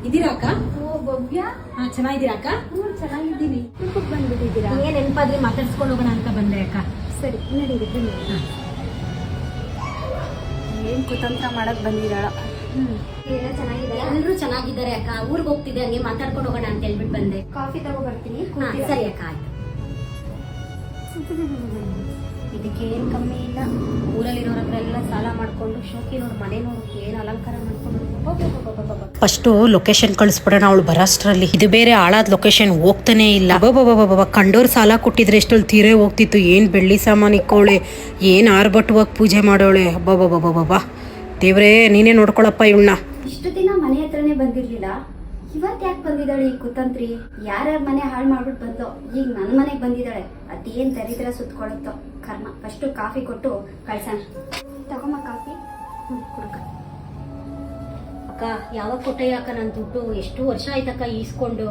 ಇದೀರಾ ಅಕ್ಕ? ಓ ಭವ್ಯ, ಚೆನ್ನಾಗಿದ್ದೀರಾ ಅಕ್ಕ? ಚೆನ್ನಾಗಿದ್ದೀನಿ. ಟ್ರಿಪ್ಪಿಗೆ ಬಂದ್ಬಿಟ್ಟಿದ್ದೀರಾ? ಏನ್ ನೆನಪಾದ್ರಿ ಮಾತಾಡ್ಸ್ಕೊಂಡು ಹೋಗೋಣ ಅಂತ ಬಂದೆ ಅಕ್ಕ. ಸರಿ ನಡೀರಿ ಬನ್ನಿ. ಏನ್ ಕುತಂತ್ರ ಮಾಡಕ್ ಬಂದಿದ್ದಾಳ? ಎಲ್ಲ ಚೆನ್ನಾಗಿದೆ. ಎಲ್ಲರೂ ಚೆನ್ನಾಗಿದ್ದಾರೆ ಅಕ್ಕ. ಊರ್ಗ್ ಹೋಗ್ತಿದ್ದೆ, ಹಂಗೆ ಮಾತಾಡ್ಕೊಂಡು ಹೋಗೋಣ ಅಂತ ಹೇಳ್ಬಿಟ್ಟು ಬಂದೆ. ಕಾಫಿ ತಗೋ ಬರ್ತೀನಿ. ಸರಿ ಅಕ್ಕ, ಆಯ್ತು. ಇದಕ್ಕೆ ಏನ್ ಕಮ್ಮಿ ಇಲ್ಲ. ಊರಲ್ಲಿರೋರ ಹತ್ರ ಎಲ್ಲ ಸಾಲ ಮಾಡ್ಕೊಂಡು ಶೋಕಿನವ್ರ ಮನೆ ನೋಡು ಏನ್ ಅಲಂಕಾರ ಮಾಡ್ಕೊಂಡು ಫಸ್ಟ್ ಲೊಕೇಶನ್ ಕಳಿಸ್ಬಿಡೋಣ ಅವಳು ಬರೋಷ್ಟ್ರಲ್ಲಿ. ಇದು ಬೇರೆ ಹಾಳಾದ ಲೊಕೇಶನ್, ಹೋಗ್ತಾನೆ ಇಲ್ಲ. ಬಾಬಾ ಕಂಡೋರ್ ಸಾಲ ಕೊಟ್ಟಿದ್ರೆ ಎಷ್ಟೊಂದು ತೀರೇ ಹೋಗ್ತಿತ್ತು. ಏನ್ ಬೆಳ್ಳಿ ಸಾಮಾನು ಇಕ್ಕೋಳೆ, ಏನ್ ಆರ್ಭಟವಾಗಿ ಪೂಜೆ ಮಾಡೋಳೆ. ಬಾಬಾ ದೇವ್ರೇ ನೀನೇ ನೋಡ್ಕೊಳಪ್ಪ ಇವಳನ್ನ. ಇಷ್ಟು ದಿನ ಮನೆ ಹತ್ರನೇ ಬಂದಿರ್ಲಿಲ್ಲ, ಇವತ್ ಯಾಕೆ ಬಂದಿದ್ದಾಳೆ ಈ ಕುತಂತ್ರಿ? ಯಾರ್ಯಾರ ಮನೆ ಹಾಳು ಮಾಡ್ಬಿಟ್ಟು ಬಂದೋ, ಈಗ ನನ್ ಮನೆಗ್ ಬಂದಿದ್ದಾಳೆ. ಅದೇನ್ ದರಿದ್ರ ಸುತ್ಕೊಳುತ್ತೋ ಕರ್ಮ. ಫಸ್ಟ್ ಕಾಫಿ ಕೊಟ್ಟು ಕಳ್ಸೋಣ. ತಗೊಮ್ಮ ಕಾಫಿ. ಕೊಡಕ್ಕ. ಅಕ್ಕ ಯಾವಾಗ ಕೊಟ್ಟಯ್ಯ ಅಕ್ಕ ನನ್ ದುಡ್ಡು? ಎಷ್ಟು ವರ್ಷ ಆಯ್ತಕ್ಕ ಈಸ್ಕೊಂಡು.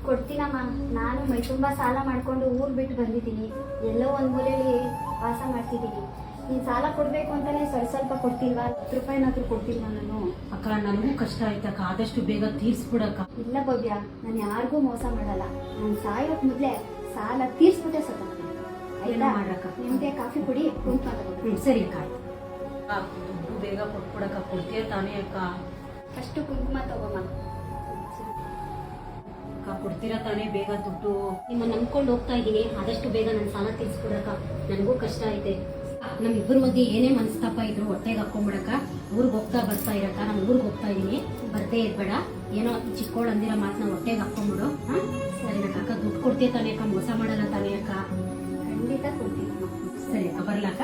ಕೊಡ್ತೀನಮ್ಮ. ನಾನು ಮೈ ತುಂಬಾ ಸಾಲ ಮಾಡ್ಕೊಂಡು ಊರ್ ಬಿಟ್ಟು ಬಂದಿದ್ದೀನಿ. ಎಲ್ಲೋ ಒಂದ್ ಮೂಲೆಯಲ್ಲಿ ವಾಸ ಮಾಡ್ತಿದ್ದೀನಿ. ನೀನ್ ಸಾಲ ಕೊಡ್ಬೇಕು ಅಂತಾನೆ ಸ್ವಲ್ಪ ಕೊಡ್ತಿಲ್ವಾ? 10 ರೂಪಾಯಿನಾದ್ರೂ ಕೊಡ್ತಿಲ್ವಾ ನಾನು? ಅಕ್ಕ ನನಗೂ ಕಷ್ಟ ಆಯ್ತಕ್ಕ, ಆದಷ್ಟು ಬೇಗ ತೀರ್ಸ್ಬಿಡಕ್ಕ. ಇಲ್ಲ ಭವ್ಯ, ನಾನು ಯಾರಿಗೂ ಮೋಸ ಮಾಡಲ್ಲ. ನಾನು ಸಾಯೋಕ್ ಮೊದ್ಲೇ ಸಾಲ ತೀರ್ಸ್ಬಿಟ್ಟೆ ಸತ್ತ. ಏನೋ ಮಾಡ್ರಕ್ಕ. ನಿಮ್ಗೆ ಕಾಫಿ ಕುಡಿ, ಕುಂತ ತಗೊಂಡು. ಸರಿ ಅಕ್ಕ, ಆಯ್ತು. ದುಡ್ಡು ಬೇಗ ಕೊಟ್ಬಿಡಕ್ಕ. ಕೊಡ್ತೀಯ ತಾನೇ ಅಕ್ಕ? ಫಸ್ಟ್ ಕುಂಕುಮ ತಗೋಮ್ಮ. ಅಕ್ಕ ಕೊಡ್ತೀರಾ ತಾನೇ ಬೇಗ ದುಡ್ಡು? ನಿಮ್ಮ ನಂಬ್ಕೊಂಡು ಹೋಗ್ತಾ ಇದ್ದೀನಿ, ಆದಷ್ಟು ಬೇಗ ನನ್ನ ಸಾಲ ತೀರ್ಸ್ಬಿಡಕ್ಕ. ನನಗೂ ಕಷ್ಟ ಐತೆ. ನಮ್ಮಿಬ್ಬರ ಮಧ್ಯೆ ಏನೇ ಮನಸ್ತಾಪ ಇದ್ರು ಹೊಟ್ಟೆಗೆ ಹಾಕೊಂಡ್ಬಿಡಕ್ಕ. ಊರಿಗೆ ಹೋಗ್ತಾ ಬರ್ತಾ ಇರಕ್ಕ. ನಾನು ಊರಿಗೆ ಹೋಗ್ತಾ ಇದ್ದೀನಿ, ಬರ್ದೇ ಇರ್ಬೇಡ. ಏನೋ ಚಿಕ್ಕೋಳು ಅಂದಿರೋ ಮಾತನ್ನ ಹೊಟ್ಟೆಗೆ ಹಾಕೊಂಡ್ಬಿಡು. ಸರಿ ಅಕ್ಕ. ದುಡ್ಡು ಕೊಡ್ತೀಯ ತಾನೇ ಅಕ್ಕ? ಮೋಸ ಮಾಡಲ್ಲ ತಾನೇ ಅಕ್ಕ? ಖಂಡಿತ ಕೊಡ್ತೀನಿ. ಸರಿ ಅಕ್ಕ, ಬರ್ಲಕ್ಕ.